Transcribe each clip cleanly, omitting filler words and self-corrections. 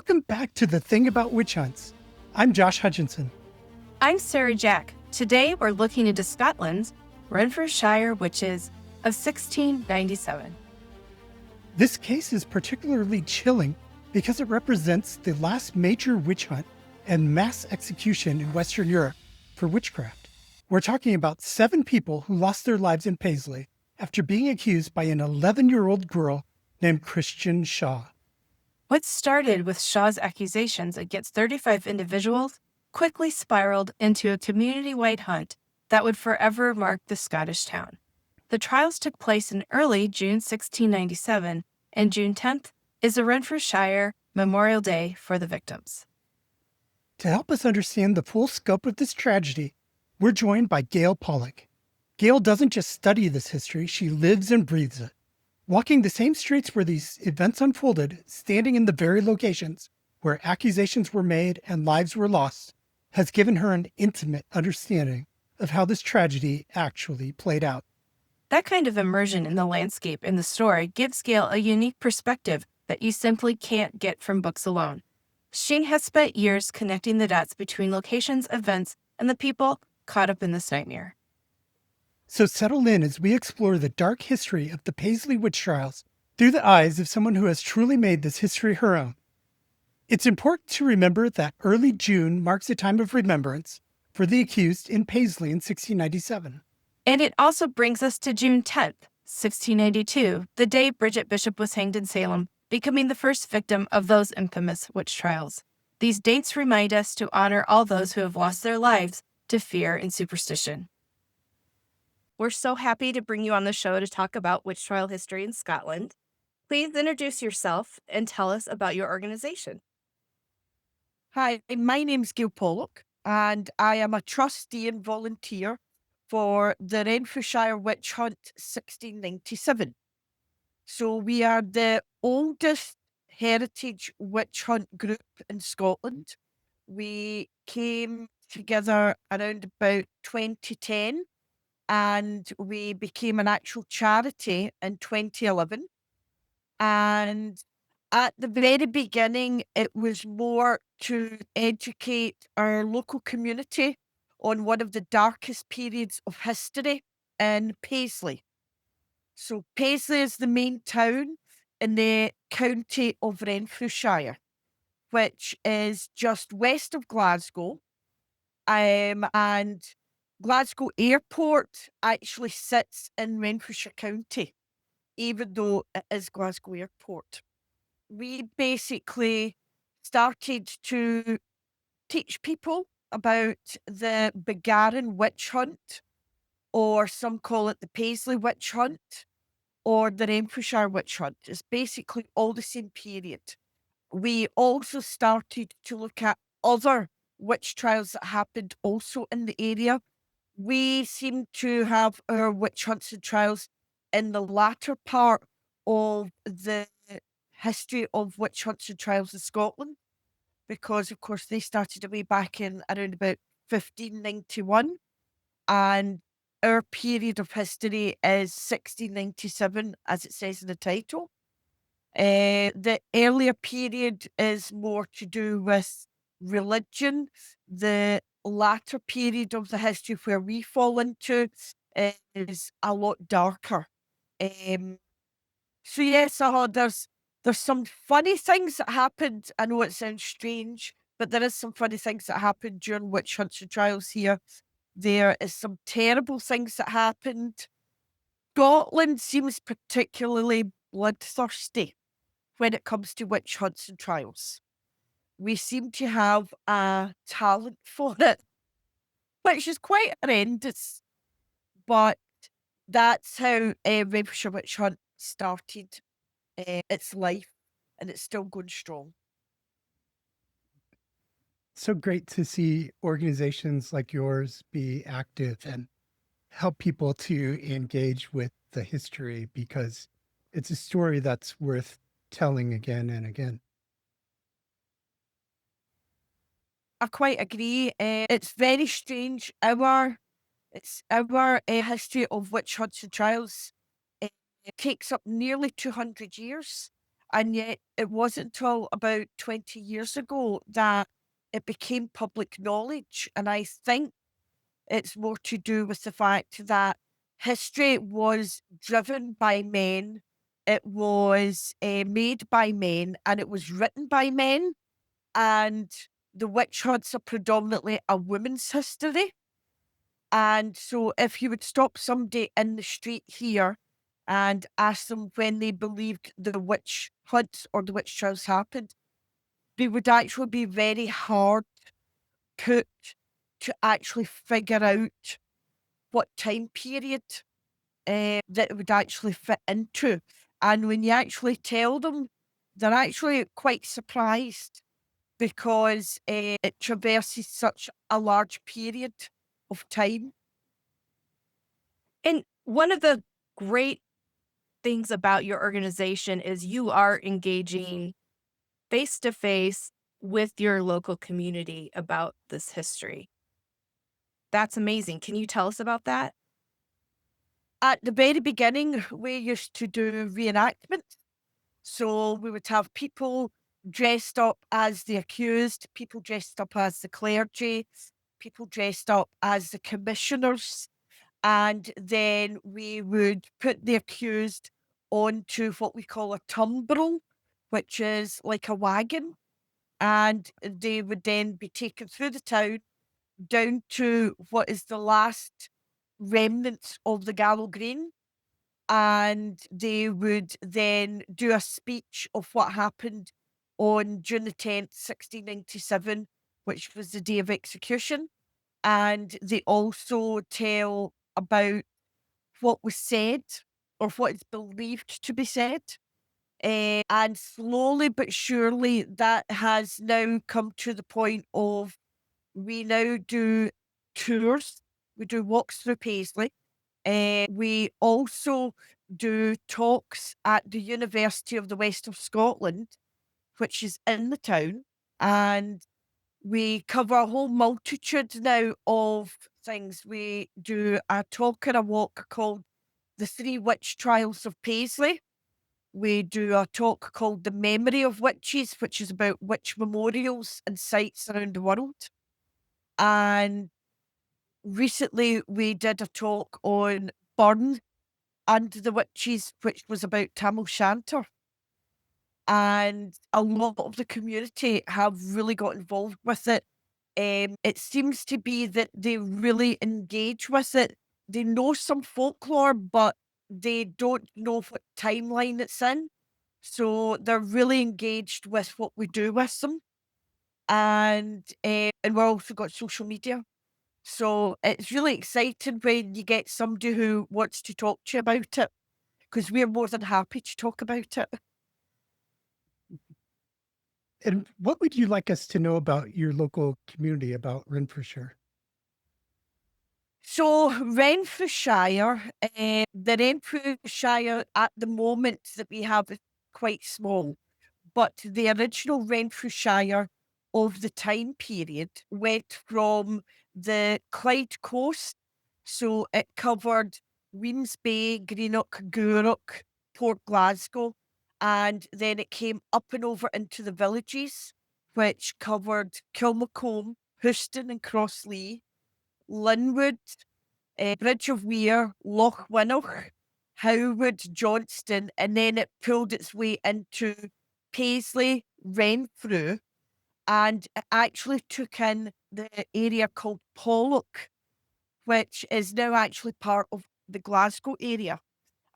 Welcome back to The Thing About Witch Hunts. I'm Josh Hutchinson. I'm Sarah Jack. Today we're looking into Scotland's Renfrewshire Witches of 1697. This case is particularly chilling because it represents the last major witch hunt and mass execution in Western Europe for witchcraft. We're talking about 7 people who lost their lives in Paisley after being accused by an 11-year-old girl named Christian Shaw. What started with Shaw's accusations against 35 individuals quickly spiraled into a community-wide hunt that would forever mark the Scottish town. The trials took place in early June 1697, and June 10th is a Renfrewshire Memorial Day for the victims. To help us understand the full scope of this tragedy, we're joined by Gayle Pollock. Gayle doesn't just study this history, she lives and breathes it. Walking the same streets where these events unfolded, standing in the very locations where accusations were made and lives were lost, has given her an intimate understanding of how this tragedy actually played out. That kind of immersion in the landscape in the story gives Gayle a unique perspective that you simply can't get from books alone. She has spent years connecting the dots between locations, events, and the people caught up in this nightmare. So settle in as we explore the dark history of the Paisley Witch Trials through the eyes of someone who has truly made this history her own. It's important to remember that early June marks a time of remembrance for the accused in Paisley in 1697. And it also brings us to June 10th, 1692, the day Bridget Bishop was hanged in Salem, becoming the first victim of those infamous witch trials. These dates remind us to honor all those who have lost their lives to fear and superstition. We're so happy to bring you on the show to talk about witch trial history in Scotland. Please introduce yourself and tell us about your organization. Hi, my name's Gayle Pollock, and I am a trustee and volunteer for the Renfrewshire Witch Hunt 1697. So we are the oldest heritage witch hunt group in Scotland. We came together around about 2010, and we became an actual charity in 2011. And at the very beginning, it was more to educate our local community on one of the darkest periods of history in Paisley. So Paisley is the main town in the county of Renfrewshire, which is just west of Glasgow. And Glasgow Airport actually sits in Renfrewshire County, even though it is Glasgow Airport. We basically started to teach people about the Bargarran witch hunt, or some call it the Paisley witch hunt, or the Renfrewshire witch hunt. It's basically all the same period. We also started to look at other witch trials that happened also in the area. We seem to have our witch hunts and trials in the latter part of the history of witch hunts and trials in Scotland, because of course they started way back in around about 1591, and our period of history is 1697, as it says in the title. The earlier period is more to do with religion. The latter period of the history where we fall into is a lot darker. So yes, there's some funny things that happened. I know it sounds strange, but there is some funny things that happened during witch hunts and trials here. There is some terrible things that happened. Scotland seems particularly bloodthirsty when it comes to witch hunts and trials. We seem to have a talent for it, which is quite horrendous. But that's how Renfrewshire Witch Hunt started its life, and it's still going strong. So great to see organizations like yours be active and help people to engage with the history, because it's a story that's worth telling again and again. I quite agree. It's very strange. Our history of witch hunts and trials takes up nearly 200 years, And yet it wasn't until about 20 years ago that it became public knowledge. And I think it's more to do with the fact that history was driven by men, it was made by men, and it was written by men. And the witch hunts are predominantly a woman's history. And so if you would stop somebody in the street here and ask them when they believed the witch hunts or the witch trials happened, they would actually be very hard put to actually figure out what time period that it would actually fit into. And when you actually tell them, they're actually quite surprised because it traverses such a large period of time. And one of the great things about your organization is you are engaging face to face with your local community about this history. That's amazing. Can you tell us about that? At the very beginning, we used to do reenactments. So we would have people dressed up as the accused, people dressed up as the clergy, people dressed up as the commissioners. And then we would put the accused onto what we call a tumbrel, which is like a wagon. And they would then be taken through the town down to what is the last remnants of the Gallow Green. And they would then do a speech of what happened on June the 10th, 1697, which was the day of execution. And they also tell about what was said or what is believed to be said. And slowly but surely, that has now come to the point of we now do tours, we do walks through Paisley. We also do talks at the University of the West of Scotland, which is in the town. And we cover a whole multitude now of things. We do a talk and a walk called The Three Witch Trials of Paisley. We do a talk called The Memory of Witches, which is about witch memorials and sites around the world. And recently we did a talk on Burn and the Witches, which was about Tam O'Shanter. And a lot of the community have really got involved with it. It seems to be that they really engage with it. They know some folklore, but they don't know what timeline it's in. So they're really engaged with what we do with them. And we're also got social media. So it's really exciting when you get somebody who wants to talk to you about it, because we're more than happy to talk about it. And what would you like us to know about your local community, about Renfrewshire? So Renfrewshire, the Renfrewshire at the moment that we have is quite small, but the original Renfrewshire of the time period went from the Clyde coast, so it covered Wemyss Bay, Greenock, Gourock, Port Glasgow, and then it came up and over into the villages, which covered Kilmacombe, Houston and Crosslea, Linwood, Bridge of Weir, Loch Winnoch, Howard, Johnston, and then it pulled its way into Paisley, Renfrew, and it actually took in the area called Pollock, which is now actually part of the Glasgow area.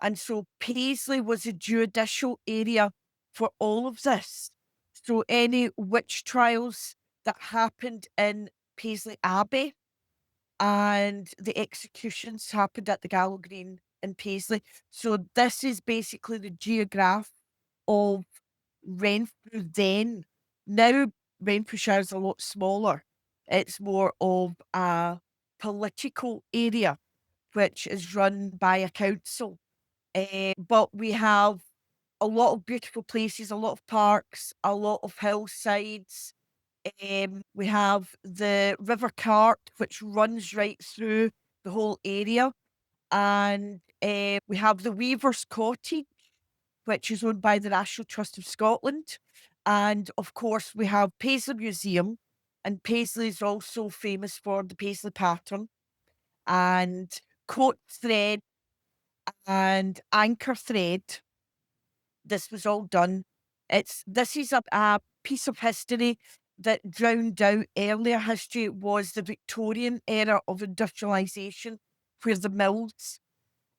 And so Paisley was a judicial area for all of this. So any witch trials that happened in Paisley Abbey and the executions happened at the Gallow Green in Paisley. So this is basically the geograph of Renfrew then. Now Renfrewshire is a lot smaller. It's more of a political area, which is run by a council. But we have a lot of beautiful places, a lot of parks, a lot of hillsides. We have the River Cart, which runs right through the whole area. And we have the Weaver's Cottage, which is owned by the National Trust of Scotland. And of course, we have Paisley Museum, and Paisley is also famous for the Paisley pattern and coat thread and anchor thread. This was all done. This is a piece of history that drowned out earlier history. Was the Victorian era of industrialisation, where the mills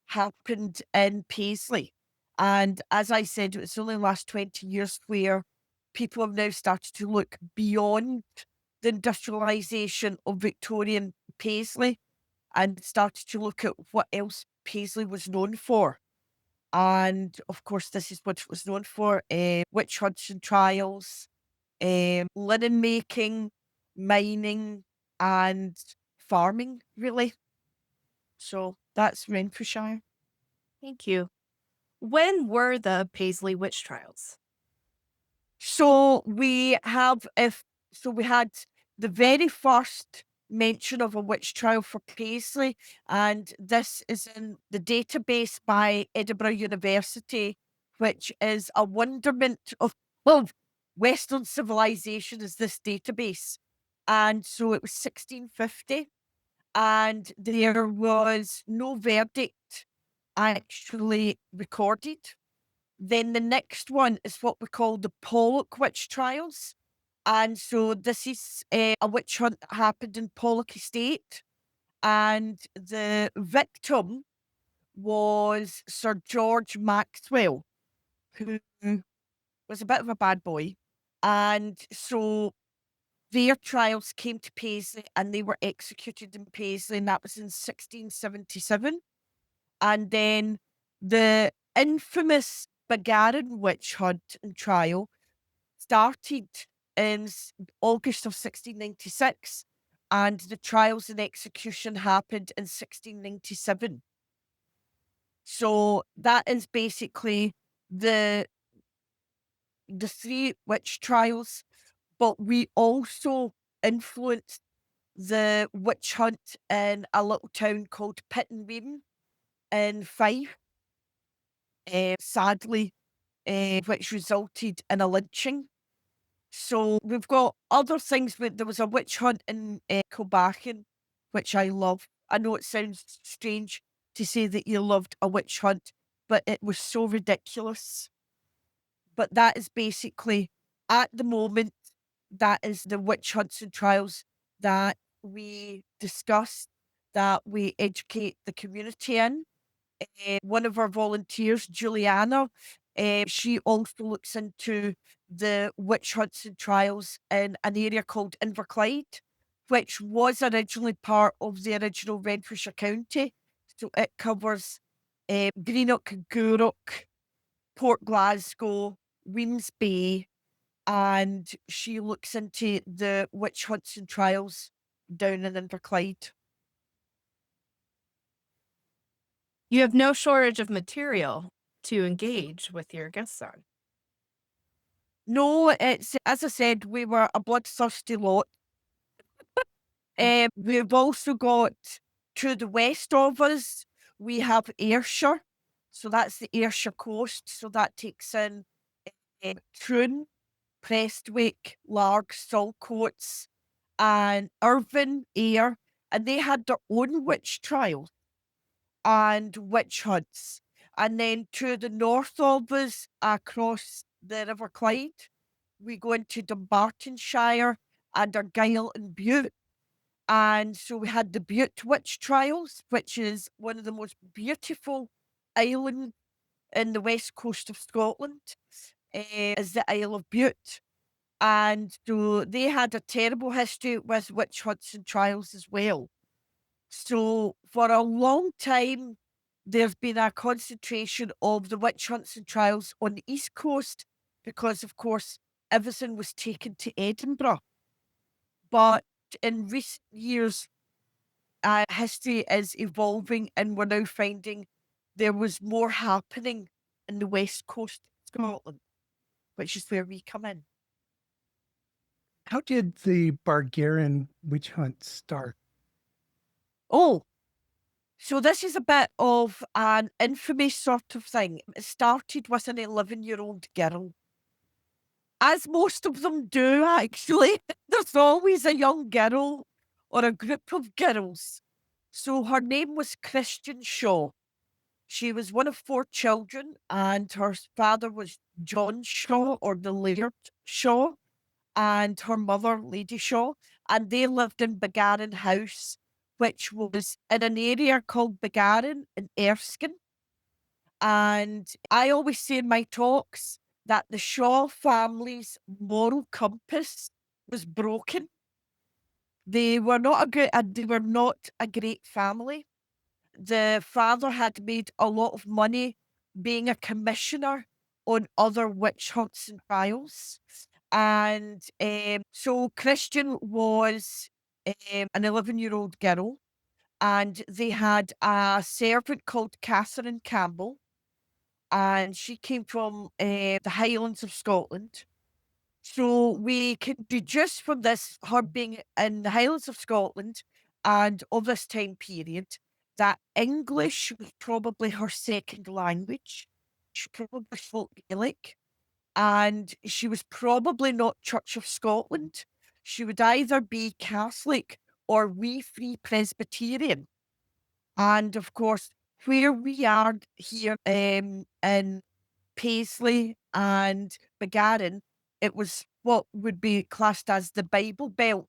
happened in Paisley. And as I said, it's only the last 20 years where people have now started to look beyond the industrialisation of Victorian Paisley and started to look at what else Paisley was known for. And of course, this is what it was known for, witch hunts and trials, linen making, mining, and farming, really. So that's Renfrewshire. Thank you. When were the Paisley witch trials? So we have we had the very first mention of a witch trial for Paisley, and this is in the database by Edinburgh University, which is a wonderment of Western civilization is this database. And so it was 1650, and there was no verdict actually recorded. Then the next one is what we call the Pollock witch trials. And so this is a witch hunt that happened in Pollock Estate. And the victim was Sir George Maxwell, who was a bit of a bad boy. And so their trials came to Paisley and they were executed in Paisley, and that was in 1677. And then the infamous Bargarran witch hunt and trial started in August of 1696, and the trials and execution happened in 1697. So that is basically the three witch trials, but we also influenced the witch hunt in a little town called Pittenweem in Fife, sadly, which resulted in a lynching. So we've got other things. There was a witch hunt in Kilbarchan, which I love. I know it sounds strange to say that you loved a witch hunt, but it was so ridiculous. But that is basically, at the moment, that is the witch hunts and trials that we discuss, that we educate the community in. One of our volunteers, Juliana, she also looks into the witch hunts and trials in an area called Inverclyde, which was originally part of the original Renfrewshire County. So it covers Greenock, Gourock, Port Glasgow, Weems Bay, and she looks into the witch hunts and trials down in Inverclyde. You have no shortage of material to engage with your guests on. No, it's, as I said, we were a bloodthirsty lot. We've also got, to the west of us, we have Ayrshire. So that's the Ayrshire coast. So that takes in Troon, Prestwick, Larg, Saltcoats, and Irvine, Ayr. And they had their own witch trials and witch hunts. And then to the north of us, across the River Clyde, we go into Dumbartonshire and Argyll and Bute. And so we had the Bute witch trials, which is one of the most beautiful islands in the west coast of Scotland, is the Isle of Bute. And so they had a terrible history with witch hunts and trials as well. So for a long time, there's been a concentration of the witch hunts and trials on the East Coast because, of course, everything was taken to Edinburgh. But in recent years, history is evolving, and we're now finding there was more happening in the West Coast of Scotland, which is where we come in. How did the Bargarran witch hunt start? Oh, So this is a bit of an infamy sort of thing. It started with an 11-year-old girl. As most of them do, actually. There's always a young girl or a group of girls. So her name was Christian Shaw. She was one of 4 children, and her father was John Shaw, or the Laird Shaw, and her mother, Lady Shaw, and they lived in Bargarran House, which was in an area called Bargarran in Erskine. And I always say in my talks that the Shaw family's moral compass was broken. They were not a great family. The father had made a lot of money being a commissioner on other witch hunts and trials. And so Christian was an 11-year-old girl, and they had a servant called Catherine Campbell, and she came from the Highlands of Scotland. So we can deduce from this, her being in the Highlands of Scotland and of this time period, that English was probably her second language. She probably spoke Gaelic, and she was probably not Church of Scotland. She would either be Catholic or Wee Free Presbyterian. And of course, where we are here in Paisley and Bargarran, it was what would be classed as the Bible Belt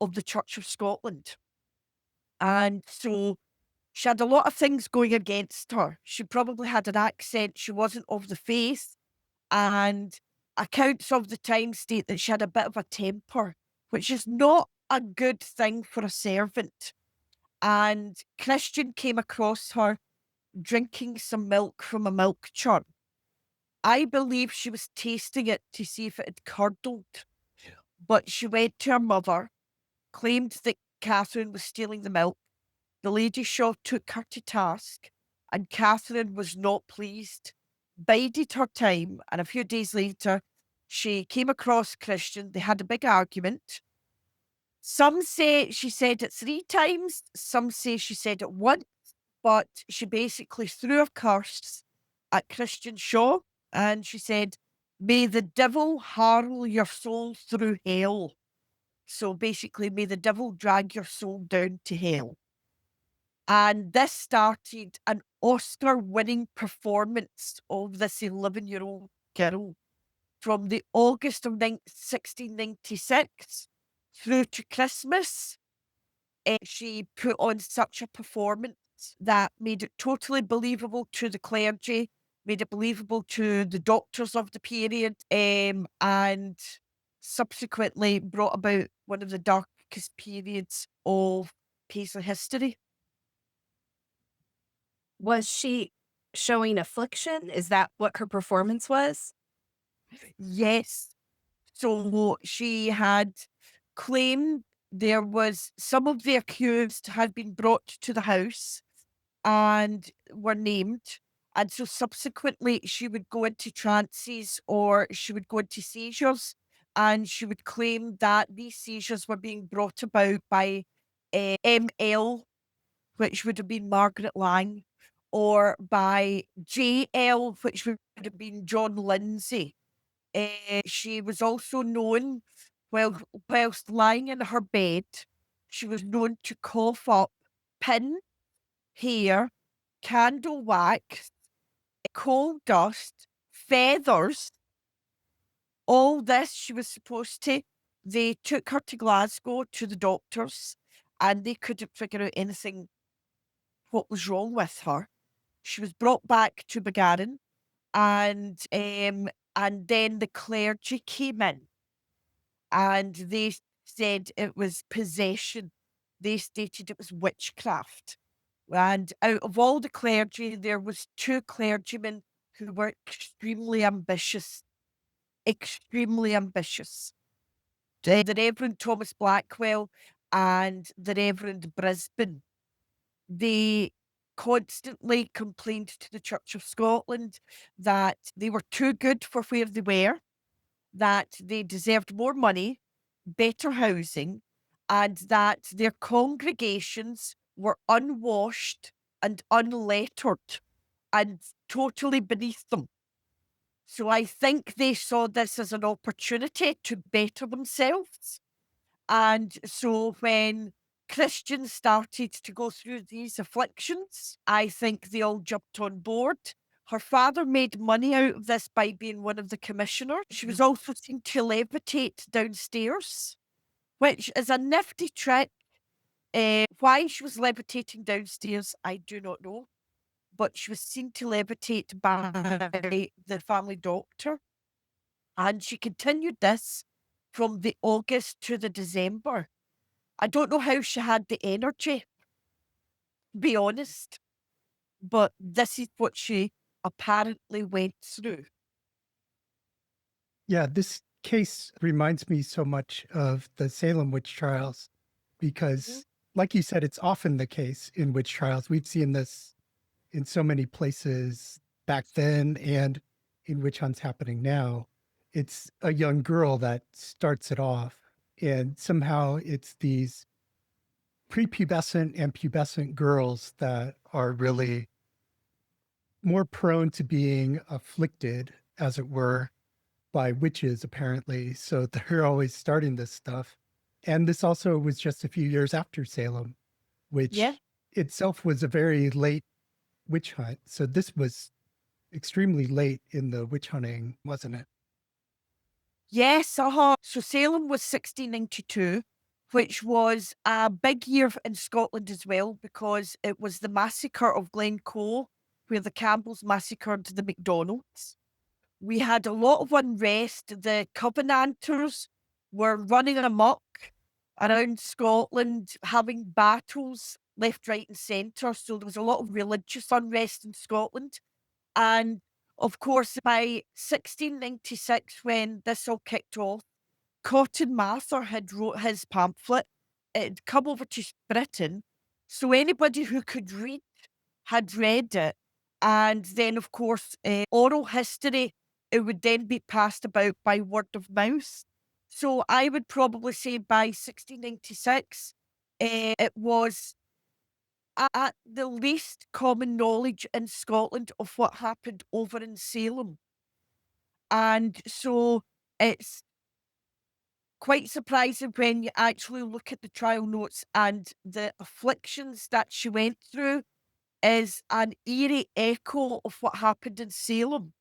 of the Church of Scotland. And so she had a lot of things going against her. She probably had an accent, she wasn't of the faith, and accounts of the time state that she had a bit of a temper, which is not a good thing for a servant. And Christian came across her drinking some milk from a milk churn. I believe she was tasting it to see if it had curdled. Yeah. But she went to her mother, claimed that Catherine was stealing the milk. The Lady Shaw took her to task, and Catherine was not pleased, bided her time, and a few days later, she came across Christian. They had a big argument. Some say she said it 3 times, some say she said it once, but she basically threw a curse at Christian Shaw, and she said, "May the devil harl your soul through hell." So basically, may the devil drag your soul down to hell. And this started an Oscar-winning performance of this 11-year-old girl from the August of 1696 through to Christmas. She put on such a performance that made it totally believable to the clergy, made it believable to the doctors of the period, and subsequently brought about one of the darkest periods of Paisley history. Was she showing affliction? Is that what her performance was? Yes. So she had claimed there was some of the accused had been brought to the house and were named. And so subsequently, she would go into trances or she would go into seizures, and she would claim that these seizures were being brought about by ML, which would have been Margaret Lang, or by JL, which would have been John Lindsay. She was also known, whilst lying in her bed, she was known to cough up pin, hair, candle wax, coal dust, feathers. All this she was supposed to. They took her to Glasgow to the doctors, and they couldn't figure out anything what was wrong with her. She was brought back to Bargarran, and then the clergy came in, and they said it was possession. They stated it was witchcraft. And out of all the clergy, there was 2 clergymen who were extremely ambitious, extremely ambitious. The Reverend Thomas Blackwell and the Reverend Brisbane. They constantly complained to the Church of Scotland that they were too good for where they were, that they deserved more money, better housing, and that their congregations were unwashed and unlettered and totally beneath them. So I think they saw this as an opportunity to better themselves. And so when Christians started to go through these afflictions, I think they all jumped on board. Her father made money out of this by being one of the commissioners. She was also seen to levitate downstairs, which is a nifty trick. Why she was levitating downstairs, I do not know. But she was seen to levitate by the family doctor. And she continued this from the August to the December. I don't know how she had the energy, to be honest, but this is what she apparently went through. Yeah, this case reminds me so much of the Salem witch trials Mhm. because, like you said, it's often the case in witch trials. We've seen this in so many places back then and in witch hunts happening now. It's a young girl that starts it off, and somehow it's these prepubescent and pubescent girls that are really more prone to being afflicted, as it were, by witches, apparently. So they're always starting this stuff. And this also was just a few years after Salem, Yeah. which itself was a very late witch hunt. So this was extremely late in the witch hunting, wasn't it? Yes, So Salem was 1692, which was a big year in Scotland as well, because it was the massacre of Glencoe, where the Campbells massacred the MacDonalds. We had a lot of unrest. The Covenanters were running amok around Scotland, having battles left, right, and centre. So there was a lot of religious unrest in Scotland. And of course, by 1696, when this all kicked off, Cotton Mather had wrote his pamphlet. It had come over to Britain. So anybody who could read had read it. And then, of course, oral history, it would then be passed about by word of mouth. So I would probably say by 1696, it was at the least common knowledge in Scotland of what happened over in Salem. And so it's quite surprising when you actually look at the trial notes and the afflictions that she went through is an eerie echo of what happened in Salem.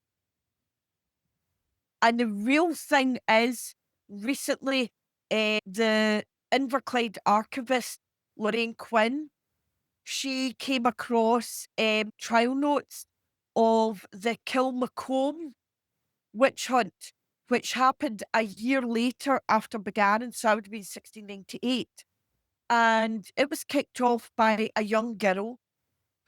And the real thing is, recently, the Inverclyde archivist, Lorraine Quinn, she came across trial notes of the Kilmacombe witch hunt, which happened a year later after Bargarran, so that would be 1698. And it was kicked off by a young girl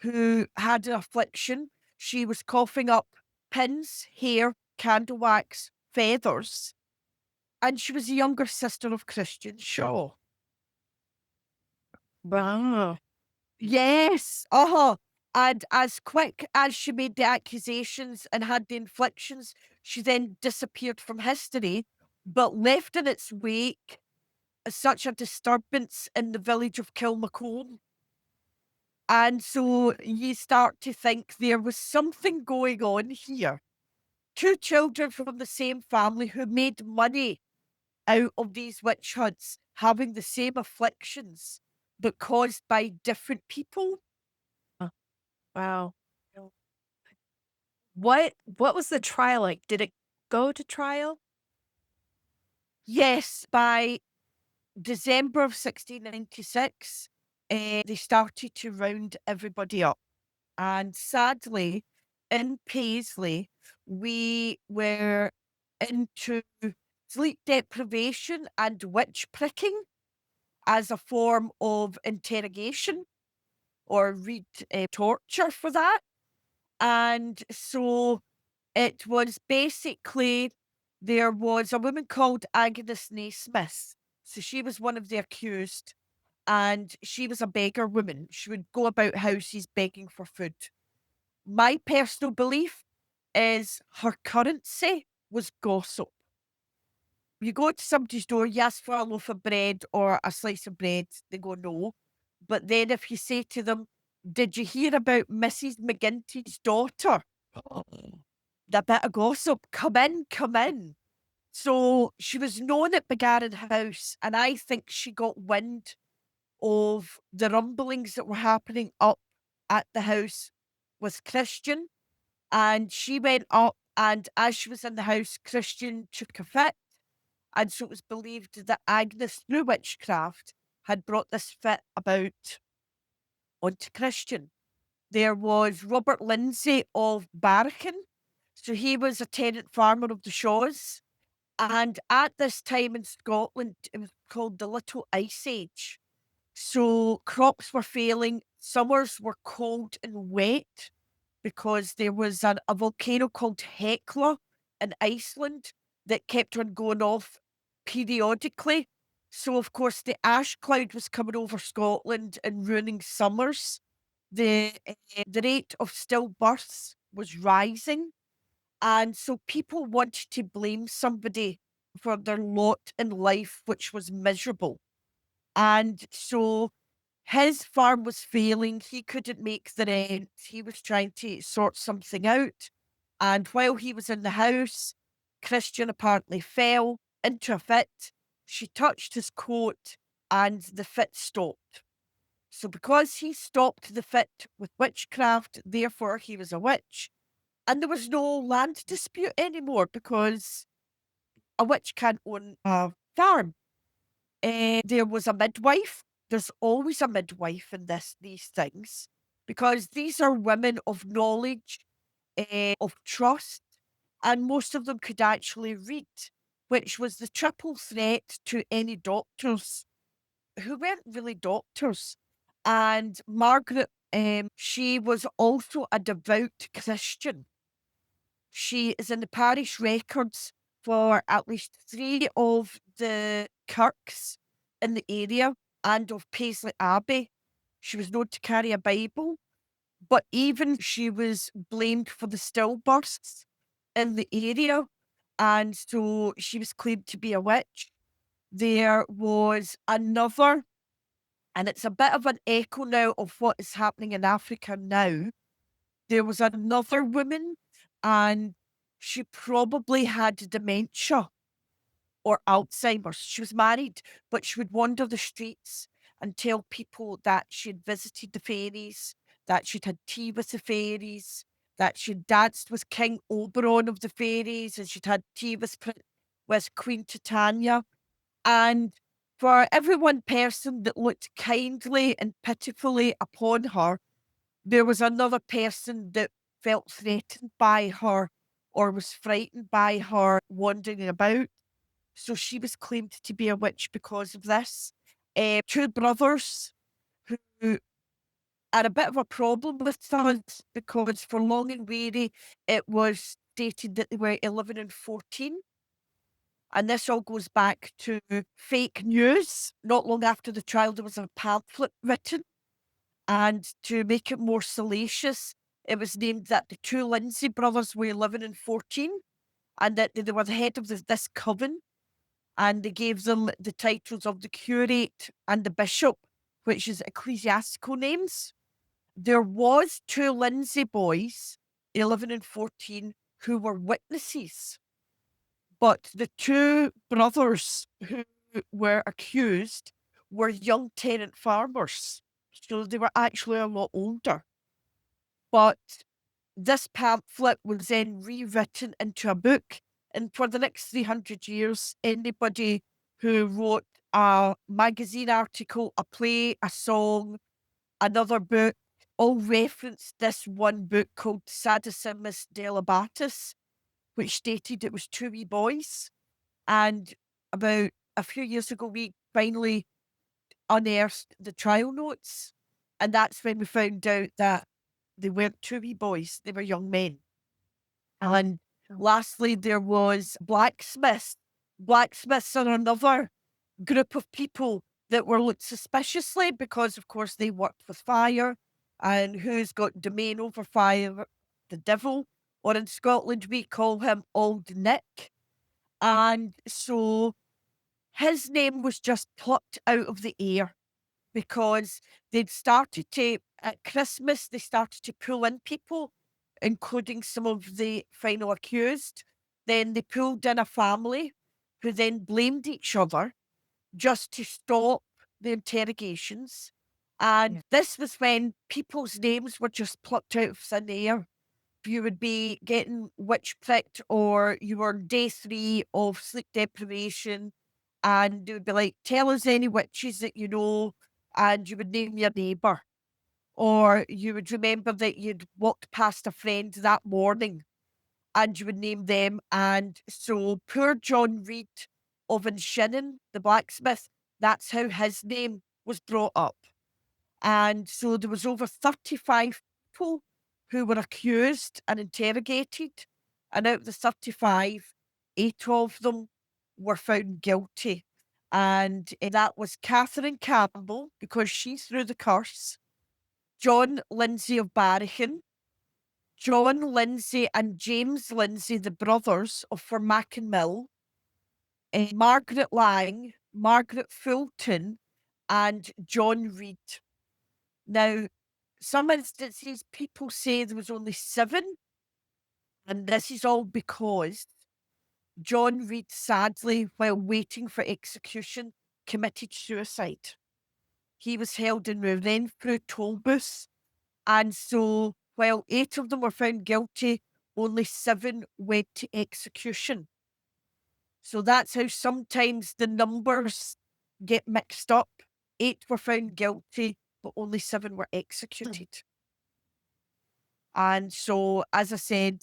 who had an affliction. She was coughing up pins, hair, candle wax, feathers, and she was a younger sister of Christian Shaw. Wow. Yes, and as quick as she made the accusations and had the inflictions, she then disappeared from history, but left in its wake such a disturbance in the village of Kilmacombe. And so you start to think there was something going on here. Two children from the same family who made money out of these witch hunts having the same afflictions, but caused by different people. Wow. What was the trial like? Did it go to trial? Yes, by December of 1696, they started to round everybody up. And sadly, in Paisley, we were into sleep deprivation and witch pricking as a form of interrogation, or read torture for that. And so it was basically, there was a woman called Agnes Naismith. So she was one of the accused, and she was a beggar woman. She would go about houses begging for food. My personal belief is her currency was gossip. You go to somebody's door, you ask for a loaf of bread or a slice of bread, they go no. But then if you say to them, Did you hear about Mrs. McGinty's daughter? The bit of gossip. Come in, come in. So she was known at Bargarran House, and I think she got wind of the rumblings that were happening up at the house with Christian. And she went up, and as she was in the house, Christian took a fit. And so it was believed that Agnes, through witchcraft, had brought this fit about onto Christian. There was Robert Lindsay of Bargarran. So he was a tenant farmer of the Shaws. And at this time in Scotland, it was called the Little Ice Age. So crops were failing, summers were cold and wet because there was a volcano called Hekla in Iceland that kept on going off periodically. So, of course, the ash cloud was coming over Scotland and ruining summers. The rate of stillbirths was rising. And so people wanted to blame somebody for their lot in life, which was miserable. And so his farm was failing. He couldn't make the rent. He was trying to sort something out. And while he was in the house, Christian apparently fell into a fit. She touched his coat and the fit stopped. So because he stopped the fit with witchcraft, therefore he was a witch. And there was no land dispute anymore because a witch can't own a farm. There was a midwife. There's always a midwife in these things because these are women of knowledge, of trust, and most of them could actually read, which was the triple threat to any doctors who weren't really doctors. And Margaret, she was also a devout Christian. She is in the parish records for at least 3 of the kirks in the area and of Paisley Abbey. She was known to carry a Bible, but even she was blamed for the stillbirths in the area, and so she was claimed to be a witch. There was another, and it's a bit of an echo now of what is happening in Africa now. There was another woman, and she probably had dementia or Alzheimer's. She was married, but she would wander the streets and tell people that she'd visited the fairies, that she'd had tea with the fairies, that she'd danced with King Oberon of the fairies, and she'd had tea with Queen Titania. And for every one person that looked kindly and pitifully upon her, there was another person that felt threatened by her or was frightened by her wandering about. So she was claimed to be a witch because of this. 2 brothers who had a bit of a problem with us because for long and weary, it was stated that they were 11 and 14. And this all goes back to fake news. Not long after the trial, there was a pamphlet written. And to make it more salacious, it was named that the 2 Lindsay brothers were 11 and 14, and that they were the head of this coven. And they gave them the titles of the curate and the bishop, which is ecclesiastical names. There was 2 Lindsay boys, 11 and 14, who were witnesses. But the 2 brothers who were accused were young tenant farmers. So they were actually a lot older. But this pamphlet was then rewritten into a book. And for the next 300 years, anybody who wrote a magazine article, a play, a song, another book, all referenced this one book called Sadissimus Delabatus, which stated it was 2 wee boys. And about a few years ago, we finally unearthed the trial notes. And that's when we found out that they weren't 2 wee boys, they were young men. And lastly, there was blacksmiths. Blacksmiths are another group of people that were looked suspiciously because, of course, they worked with fire. And who's got domain over fire? The devil. Or in Scotland, we call him Old Nick. And so his name was just plucked out of the air because they'd started to, at Christmas, they started to pull in people, including some of the final accused. Then they pulled in a family who then blamed each other just to stop the interrogations. And Yeah. this was when people's names were just plucked out of thin air. You would be getting witch pricked, or you were on day 3 of sleep deprivation, and they would be like, tell us any witches that you know, and you would name your neighbour. Or you would remember that you'd walked past a friend that morning and you would name them. And so poor John Reed of Inshinnan, the blacksmith, that's how his name was brought up. And so there was over 35 people who were accused and interrogated. And out of the 35, 8 of them were found guilty. And that was Catherine Campbell, because she threw the curse, John Lindsay of Bargarran, John Lindsay and James Lindsay, the brothers of Fermacan Mill, Margaret Lang, Margaret Fulton, and John Reed. Now, some instances, people say there was only 7, and this is all because John Reed, sadly, while waiting for execution, committed suicide. He was held in the Renfrew toll booth, and so while 8 of them were found guilty, only 7 went to execution. So that's how sometimes the numbers get mixed up. 8 were found guilty, but only 7 were executed. And so, as I said,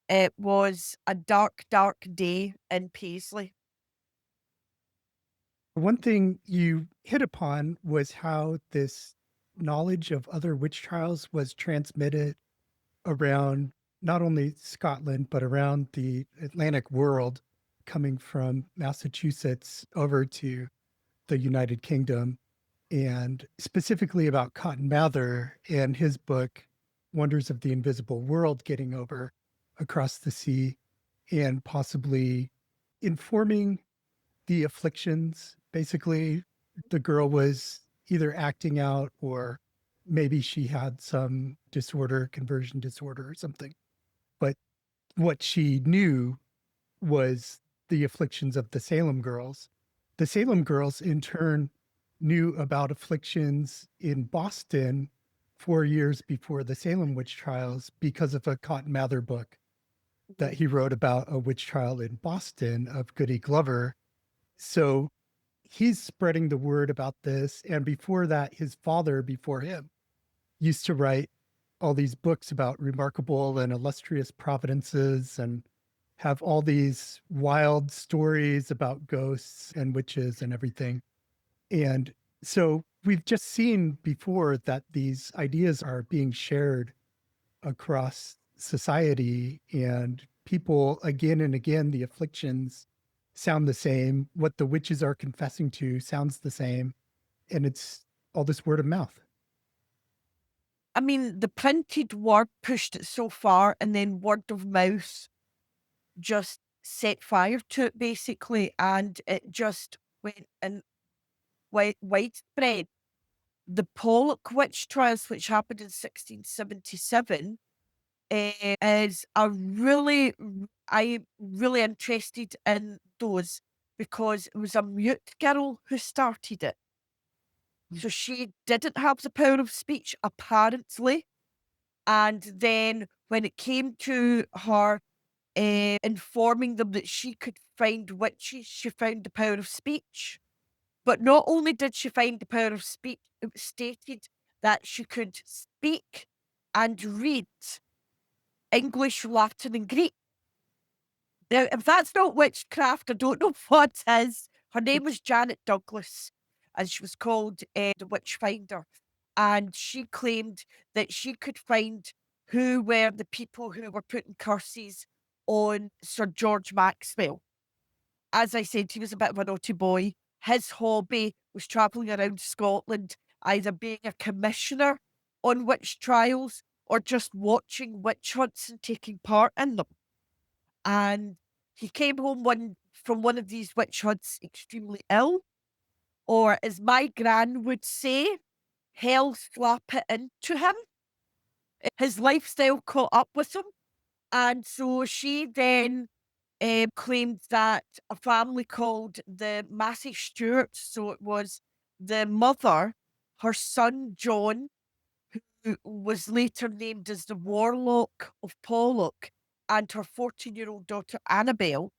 it was a dark, dark day in Paisley. One thing you hit upon was how this knowledge of other witch trials was transmitted around not only Scotland, but around the Atlantic world, coming from Massachusetts over to the United Kingdom, and specifically about Cotton Mather and his book, Wonders of the Invisible World, getting over across the sea and possibly informing the afflictions. Basically, the girl was either acting out or maybe she had some disorder, conversion disorder or something. But what she knew was the afflictions of the Salem girls. The Salem girls, in turn, knew about afflictions in Boston 4 years before the Salem witch trials because of a Cotton Mather book that he wrote about a witch trial in Boston of Goody Glover. So he's spreading the word about this. And before that, his father, before him, used to write all these books about remarkable and illustrious providences and have all these wild stories about ghosts and witches and everything. And so we've just seen before that these ideas are being shared across society, and people again and again, the afflictions sound the same. What the witches are confessing to sounds the same. And it's all this word of mouth. I mean, the printed word pushed it so far, and then word of mouth just set fire to it, basically, and it just went in widespread. The Pollock witch trials, which happened in 1677, is I'm really interested in those, because it was a mute girl who started it. So she didn't have the power of speech, apparently. And then when it came to her informing them that she could find witches, she found the power of speech. But not only did she find the power of speech, it was stated that she could speak and read English, Latin, and Greek. Now, if that's not witchcraft, I don't know what is. Her name was Janet Douglas, and she was called the Witchfinder. And she claimed that she could find who were the people who were putting curses on Sir George Maxwell. As I said, he was a bit of a naughty boy. His hobby was travelling around Scotland, either being a commissioner on witch trials or just watching witch hunts and taking part in them. And he came home from one of these witch hunts extremely ill. or as my gran would say, hell slap it into him. His lifestyle caught up with him. And so she then claimed that a family called the Massey Stewarts, so it was the mother, her son John, who was later named as the Warlock of Pollock, and her 14-year-old daughter Annabel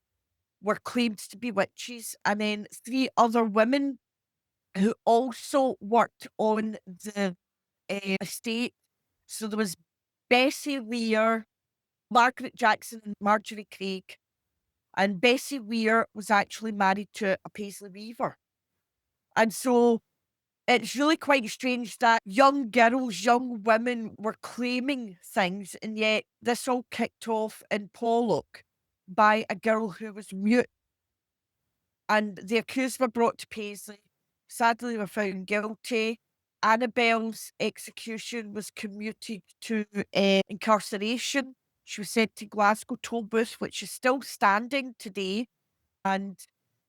were claimed to be witches, and then three other women who also worked on the estate. So there was Bessie Weir, Margaret Jackson, and Marjorie Craig. And Bessie Weir was actually married to a Paisley weaver. And so it's really quite strange that young girls, young women were claiming things, and yet this all kicked off in Pollock by a girl who was mute. And the accused were brought to Paisley. Sadly, they were found guilty. Annabel's execution was commuted to incarceration. She was sent to Glasgow toll booth, which is still standing today. And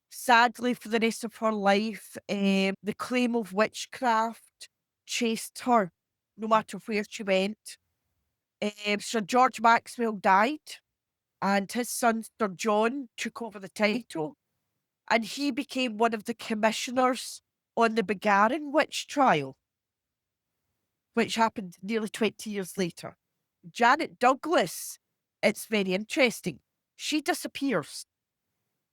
sadly, for the rest of her life, the claim of witchcraft chased her no matter where she went. Sir George Maxwell died, and his son, Sir John, took over the title, and he became one of the commissioners on the Bargarran witch trial, which happened nearly 20 years later. Janet Douglas, it's very interesting. She disappears.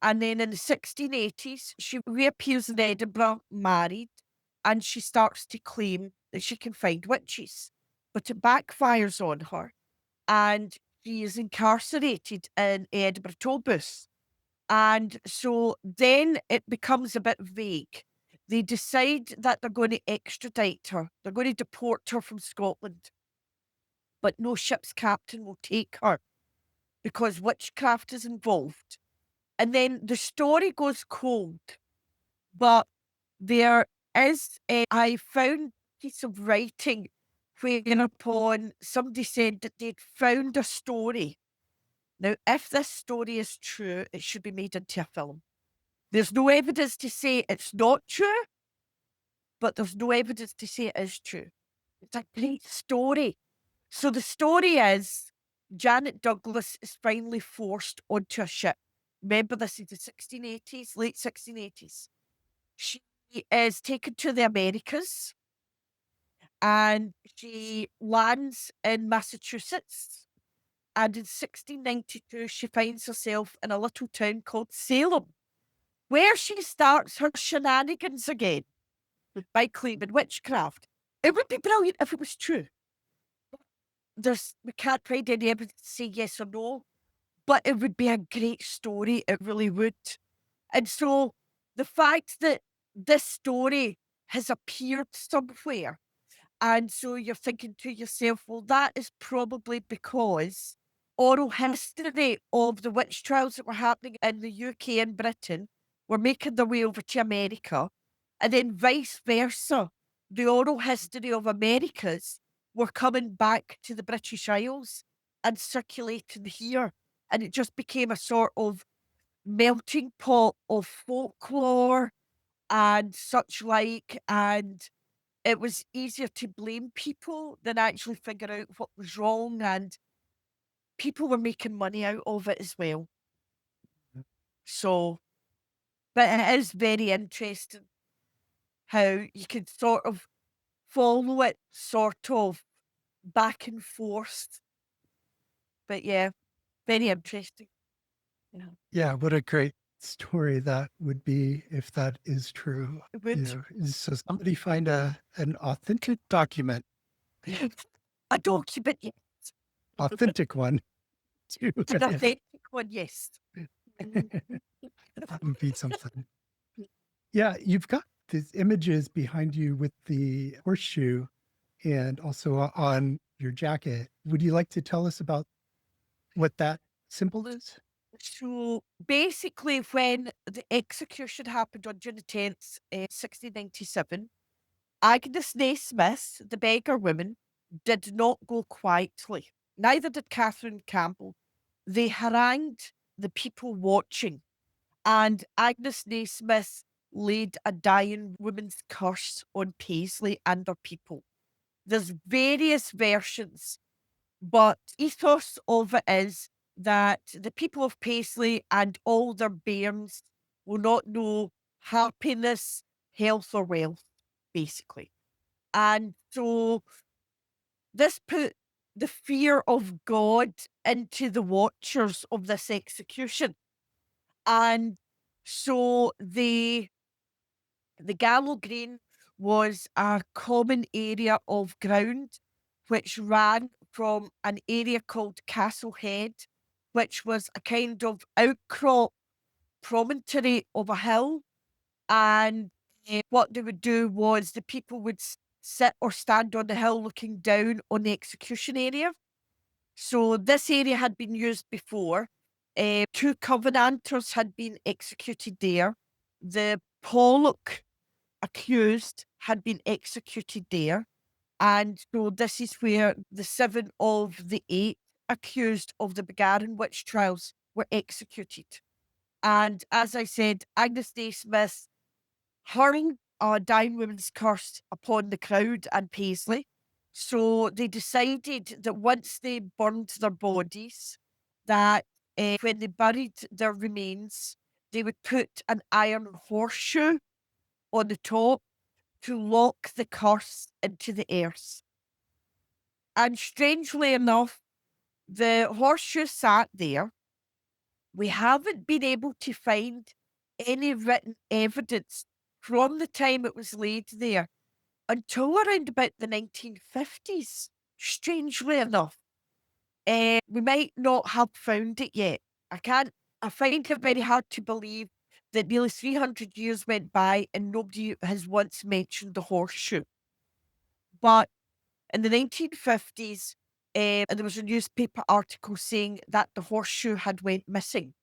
And then in the 1680s, she reappears in Edinburgh, married, and she starts to claim that she can find witches. But it backfires on her, and she is incarcerated in Edinburgh toll booth. And so then it becomes a bit vague. They decide that they're going to extradite her. They're going to deport her from Scotland. But no ship's captain will take her because witchcraft is involved. And then the story goes cold. But there is, I found a piece of writing whereupon somebody said that they'd found a story. Now, if this story is true, it should be made into a film. There's no evidence to say it's not true, but there's no evidence to say it is true. It's a great story. So the story is Janet Douglas is finally forced onto a ship. Remember, this is the 1680s, late 1680s. She is taken to the Americas and she lands in Massachusetts. And in 1692, she finds herself in a little town called Salem, where she starts her shenanigans again by claiming witchcraft. It would be brilliant if it was true. We can't find any evidence to say yes or no, but it would be a great story. It really would. And so the fact that this story has appeared somewhere, and so you're thinking to yourself, well, that is probably because oral history of the witch trials that were happening in the UK and Britain were making their way over to America, and then vice versa. The oral history of Americas were coming back to the British Isles and circulating here. And it just became a sort of melting pot of folklore and such like. And it was easier to blame people than actually figure out what was wrong. And people were making money out of it as well. So, but it is very interesting how you can sort of follow it sort of back and forth. But yeah, very interesting. Yeah. Yeah, what a great story that would be if that is true. It would. So somebody find an authentic document, A document, yes. authentic one. Too. An authentic one, yes. That would be something. Yeah, you've got these images behind you with the horseshoe and also on your jacket. Would you like to tell us about what that symbol is? So basically, when the execution happened on June the 10th, 1697, Agnes Naismith, the beggar woman, did not go quietly. Neither did Catherine Campbell. They harangued the people watching, and Agnes Naismith laid a dying woman's curse on Paisley and her people. There's various versions, but ethos of it is that the people of Paisley and all their bairns will not know happiness, health, or wealth, basically. And so this put the fear of God into the watchers of this execution. And so the Gallow Green was a common area of ground which ran from an area called Castle Head, which was a kind of outcrop promontory of a hill. And what they would do was the people would sit or stand on the hill looking down on the execution area. So this area had been used before. Two Covenanters had been executed there. The Pollock accused had been executed there. And so this is where the 7 of the 8 accused of the Bargarran witch trials were executed. And as I said, Agnes Naismith hurled a dying woman's curse upon the crowd and Paisley. So they decided that once they burned their bodies, that when they buried their remains, they would put an iron horseshoe on the top to lock the curse into the earth. And strangely enough, the horseshoe sat there. We haven't been able to find any written evidence from the time it was laid there until around about the 1950s, strangely enough. We might not have found it yet. I find it very hard to believe that nearly 300 years went by and nobody has once mentioned the horseshoe. But in the 1950s, and there was a newspaper article saying that the horseshoe had went missing.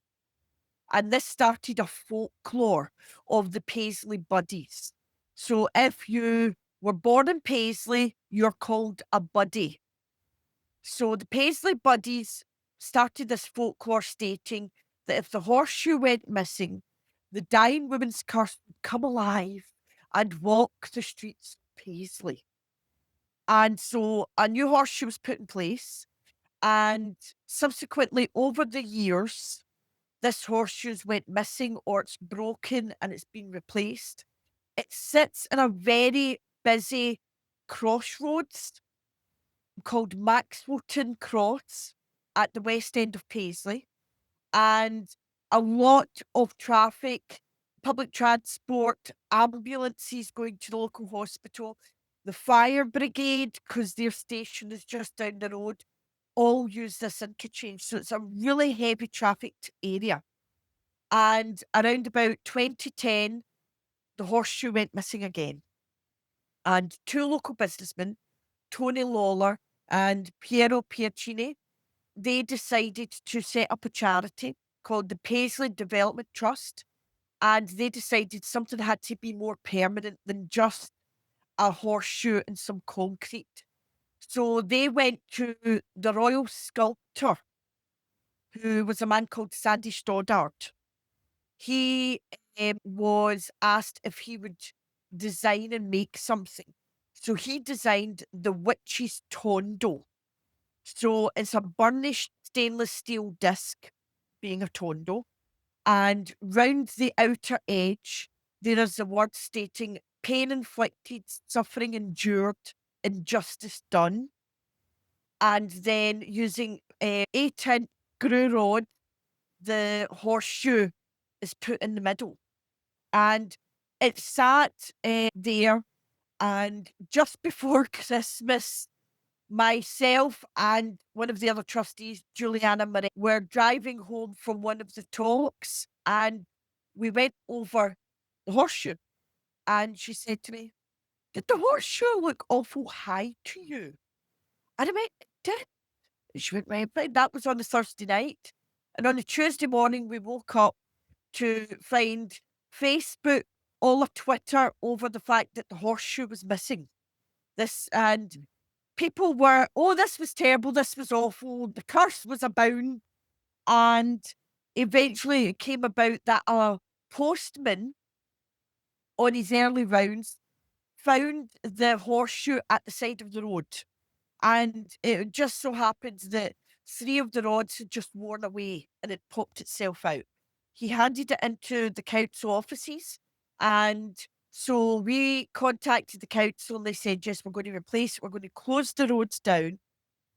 And this started a folklore of the Paisley buddies. So if you were born in Paisley, you're called a buddy. So the Paisley buddies started this folklore stating that if the horseshoe went missing, the dying woman's curse would come alive and walk the streets of Paisley. And so a new horseshoe was put in place. And subsequently, over the years, this horseshoe's went missing or it's broken and it's been replaced. It sits in a very busy crossroads called Maxwellton Cross at the west end of Paisley. And a lot of traffic, public transport, ambulances going to the local hospital, the fire brigade, because their station is just down the road, all use this interchange. So it's a really heavy trafficked area. And around about 2010, the horseshoe went missing again. And 2 local businessmen, Tony Lawler and Piero Piacini, they decided to set up a charity called the Paisley Development Trust. And they decided something had to be more permanent than just a horseshoe and some concrete. So they went to the royal sculptor, who was a man called Sandy Stoddart. He was asked if he would design and make something. So he designed the witch's tondo. So it's a burnished stainless steel disc, being a tondo. And round the outer edge, there is a word stating pain inflicted, suffering endured, injustice done. And then using 8-inch screw rod, the horseshoe is put in the middle. And it sat there. And just before Christmas, myself and one of the other trustees, Juliana Murray, were driving home from one of the talks and we went over the horseshoe. And she said to me, "Did the horseshoe look awful high to you?" And I went, "It did." And she went, "Right, but that was on the Thursday night." And on the Tuesday morning, we woke up to find Facebook, all of Twitter over the fact that the horseshoe was missing. And people were, "Oh, this was terrible, this was awful, the curse was abound." And eventually it came about that a postman on his early rounds, found the horseshoe at the side of the road. And it just so happens that 3 of the rods had just worn away and it popped itself out. He handed it into the council offices, and so we contacted the council and they said, yes, we're going to replace it. We're going to close the roads down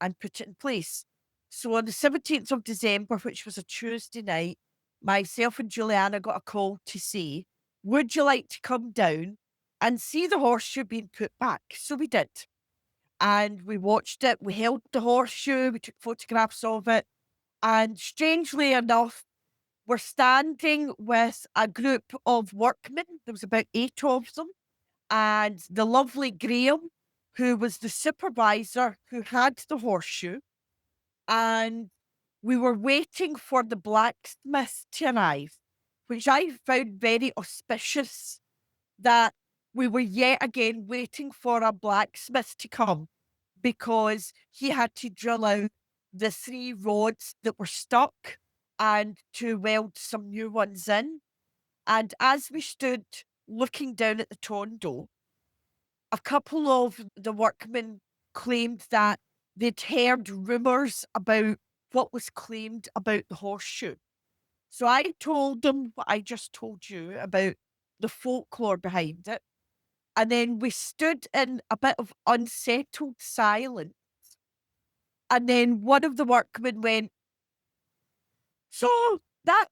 and put it in place. So on the 17th of December, which was a Tuesday night, myself and Juliana got a call to say, would you like to come down and see the horseshoe being put back? So we did. And we watched it. We held the horseshoe. We took photographs of it. And strangely enough, we're standing with a group of workmen. There was about 8 of them. And the lovely Graham, who was the supervisor who had the horseshoe. And we were waiting for the blacksmith to arrive, which I found very auspicious, that we were yet again waiting for a blacksmith to come, because he had to drill out the 3 rods that were stuck and to weld some new ones in. And as we stood looking down at the tondo, a couple of the workmen claimed that they'd heard rumours about what was claimed about the horseshoe. So I told them what I just told you about the folklore behind it. And then we stood in a bit of unsettled silence. And then one of the workmen went, so that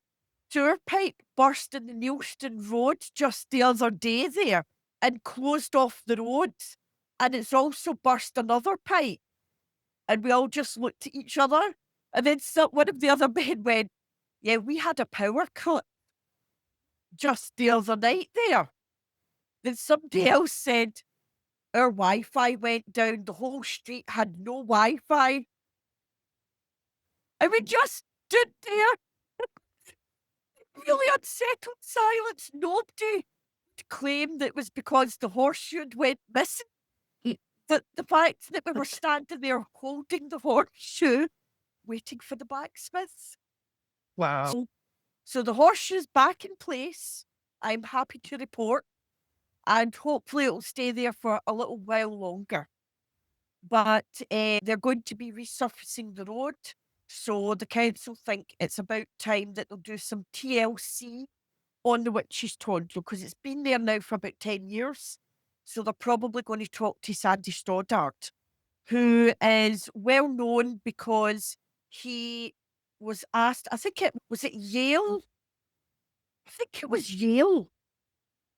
sewer pipe burst in the Neilston Road just the other day there and closed off the road. And it's also burst another pipe. And we all just looked at each other. And then one of the other men went, yeah, we had a power cut just the other night there. Then somebody else said, our Wi-Fi went down. The whole street had no Wi-Fi. And we just stood there, really unsettled silence. Nobody claimed that it was because the horseshoe went missing. The fact that we were standing there holding the horseshoe, waiting for the blacksmiths. Wow. So the horseshoe's back in place. I'm happy to report. And hopefully it'll stay there for a little while longer. But they're going to be resurfacing the road. So the council think it's about time that they'll do some TLC on the Witch's Tondo, because it's been there now for about 10 years. So they're probably going to talk to Sandy Stoddart, who is well known because he was asked, I think it was Yale? I think it was Yale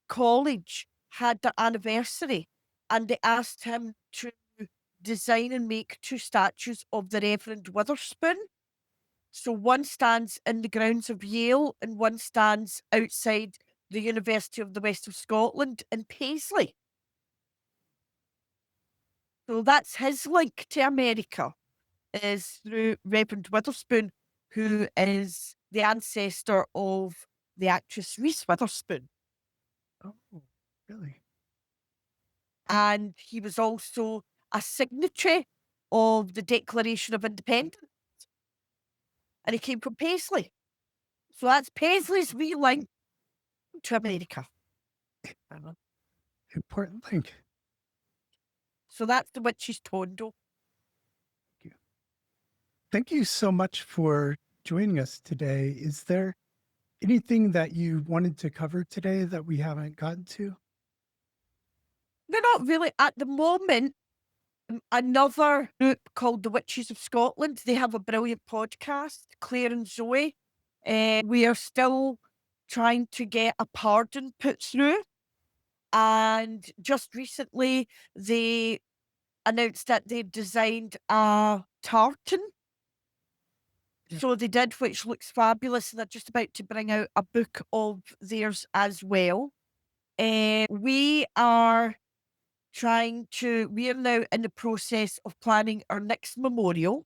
College had their anniversary, and they asked him to design and make 2 statues of the Reverend Witherspoon. So one stands in the grounds of Yale and one stands outside the University of the West of Scotland in Paisley. So that's his link to America, is through Reverend Witherspoon, who is the ancestor of the actress Reese Witherspoon. Oh, really? And he was also a signatory of the Declaration of Independence. And he came from Paisley. So that's Paisley's wee link to America. Important link. So that's the Witch's Tondo. Thank you so much for joining us today. Is there anything that you wanted to cover today that we haven't gotten to? They're not really at the moment. Another group called the Witches of Scotland, they have a brilliant podcast, Claire and Zoe. We are still trying to get a pardon put through. And just recently, they announced that they've designed a tartan. Yeah. So they did, which looks fabulous. And they're just about to bring out a book of theirs as well. We are now in the process of planning our next memorial.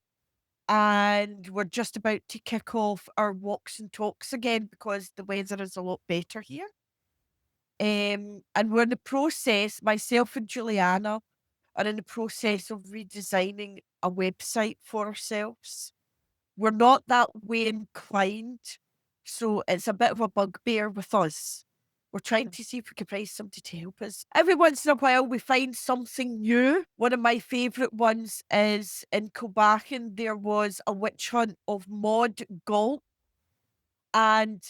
And we're just about to kick off our walks and talks again because the weather is a lot better here. And we're in the process, myself and Juliana are in the process of redesigning a website for ourselves. We're not that way inclined, so it's a bit of a bugbear with us. We're trying to see if we can find somebody to help us. Every once in a while, we find something new. One of my favourite ones is in Kilbarran, there was a witch hunt of Maud Galt. And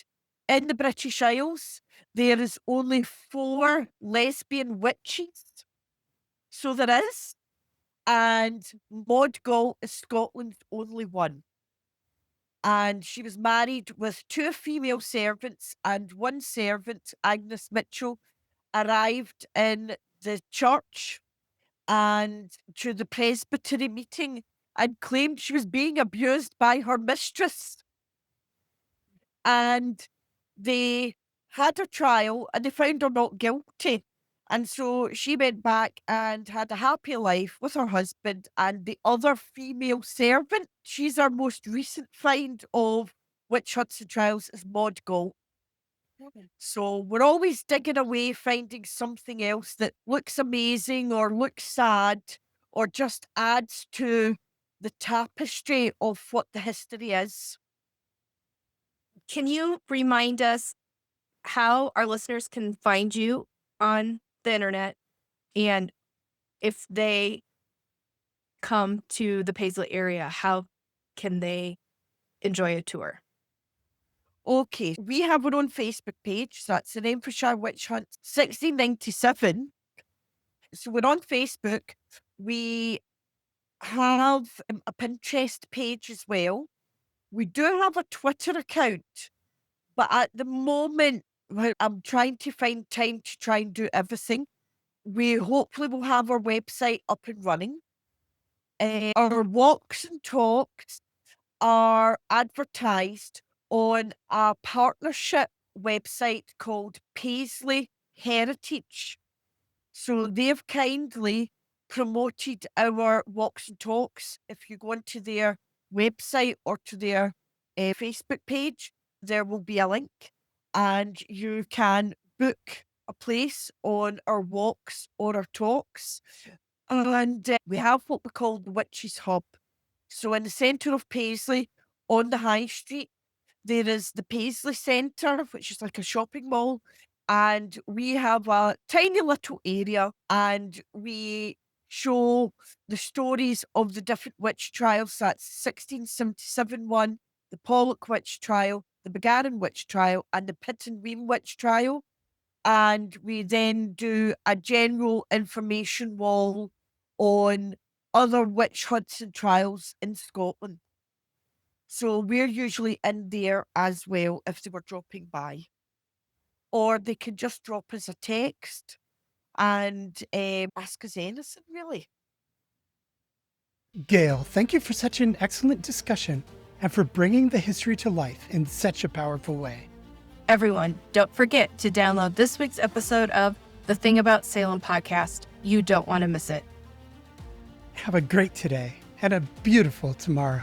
in the British Isles, there is only 4 lesbian witches. So there is. And Maud Galt is Scotland's only one. And she was married with 2 female servants, and one servant, Agnes Mitchell, arrived in the church and to the presbytery meeting and claimed she was being abused by her mistress. And they had a trial and they found her not guilty. And so she went back and had a happy life with her husband and the other female servant. She's our most recent find of witch hunts and trials is Maud Galt. So we're always digging away, finding something else that looks amazing or looks sad or just adds to the tapestry of what the history is. Can you remind us how our listeners can find you on the internet, and if they come to the Paisley area, how can they enjoy a tour? Okay, we have our own Facebook page. So that's the Renfrewshire Witch Hunt 1697. So we're on Facebook. We have a Pinterest page as well. We do have a Twitter account, but at the moment, I'm trying to find time to try and do everything. We hopefully will have our website up and running. Our walks and talks are advertised on a partnership website called Paisley Heritage. So they've kindly promoted our walks and talks. If you go onto their website or to their Facebook page, there will be a link and you can book a place on our walks or our talks. And we have what we call the Witches Hub. So in the centre of Paisley, on the high street, there is the Paisley Centre, which is like a shopping mall. And we have a tiny little area and we show the stories of the different witch trials. That's 1677 one, the Pollock witch trial, the Bargarran witch trial, and the Pitt and Weem witch trial. And we then do a general information wall on other witch hunts and trials in Scotland. So we're usually in there as well if they were dropping by. Or they can just drop us a text and ask us anything, really. Gayle, thank you for such an excellent discussion and for bringing the history to life in such a powerful way. Everyone, don't forget to download this week's episode of The Thing About Salem podcast. You don't want to miss it. Have a great today and a beautiful tomorrow.